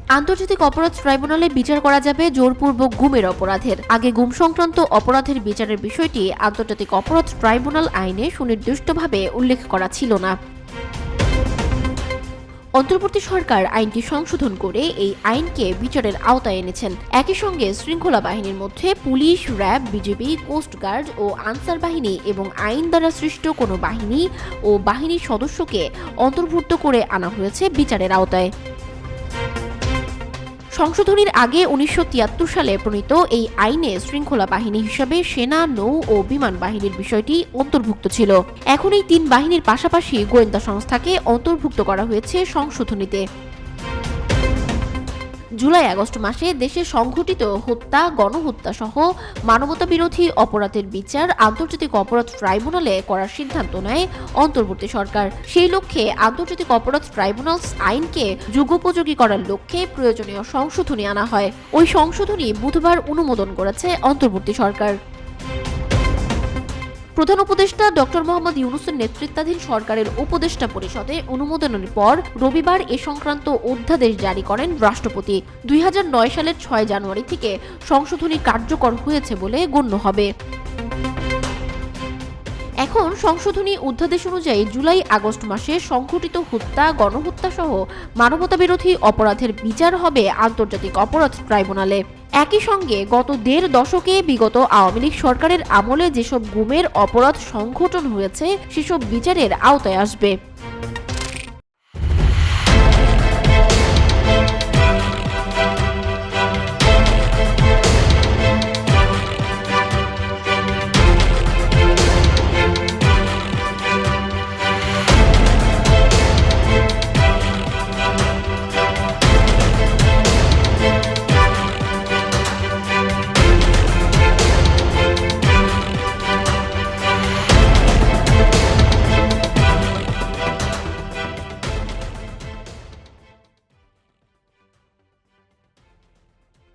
আন্তর্জাতিক অপরাধ ট্রাইব্যুনালে বিচার করা যাবে জোরপূর্বক গুমের অপরাধের। আগে গুম সংক্রান্ত অপরাধের বিচারের বিষয়টি আন্তর্জাতিক অপরাধ ট্রাইব্যুনাল আইনে সুনির্দিষ্টভাবে উল্লেখ করা ছিল না। অন্তর্বর্তী সরকার আইনটি সংশোধন করে এই আইনকে বিচারের আওতায় এনেছেন। একই সঙ্গে শৃঙ্খলা বাহিনীর মধ্যে পুলিশ, র্যাব, বিজিবি, কোস্টগার্ড ও আনসার বাহিনী এবং আইন দ্বারা সৃষ্ট কোনো বাহিনী ও বাহিনীর সদস্যকে অন্তর্ভুক্ত করে আনা হয়েছে বিচারের আওতায়। সংশোধনীর আগে 1973 সালে প্রণীত এই আইনে শৃঙ্খলা বাহিনী হিসাবে সেনা, নৌ ও বিমান বাহিনীর বিষয়টি অন্তর্ভুক্ত ছিল। এখন এই তিন বাহিনীর পাশাপাশি গোয়েন্দা সংস্থাকে অন্তর্ভুক্ত করা হয়েছে সংশোধনীতে। জুলাই-আগস্ট মাসে দেশে সংঘটিত হত্যা, গণহত্যা সহ মানবতাবিরোধী অপরাধের বিচার আন্তর্জাতিক অপরাধ ট্রাইব্যুনালে করার সিদ্ধান্ত নেয় অন্তর্বর্তী সরকার। সেই লক্ষ্যে আন্তর্জাতিক অপরাধ ট্রাইব্যুনালস আইনকে যুগোপযোগী করার লক্ষ্যে প্রয়োজনীয় সংশোধনী আনা হয়। ওই সংশোধনী বুধবার অনুমোদন করেছে অন্তর্বর্তী সরকার। প্রধান উপদেষ্টা ডক্টর মোহাম্মদ ইউনূসের নেতৃত্বাধীন সরকারের উপদেষ্টা পরিষদে অনুমোদনের পর রবিবার এ সংক্রান্ত অধ্যাদেশ জারি করেন রাষ্ট্রপতি। 2009 সালের 6 জানুয়ারি থেকে সংশোধনী কার্যকর হয়েছে বলে গণ্য হবে। এখন সংশোধনী অধ্যাদেশ অনুযায়ী জুলাই-আগস্ট মাসে সংঘটিত হত্যা, গণহত্যা সহ মানবতাবিরোধী অপরাধের বিচার হবে আন্তর্জাতিক অপরাধ ট্রাইব্যুনালে। একই সঙ্গে গত 1.5 দশকে বিগত আওয়ামী লীগ সরকারের আমলে যেসব গুমের অপরাধ সংঘটন হয়েছে সেসব বিচারের আওতায় আসবে।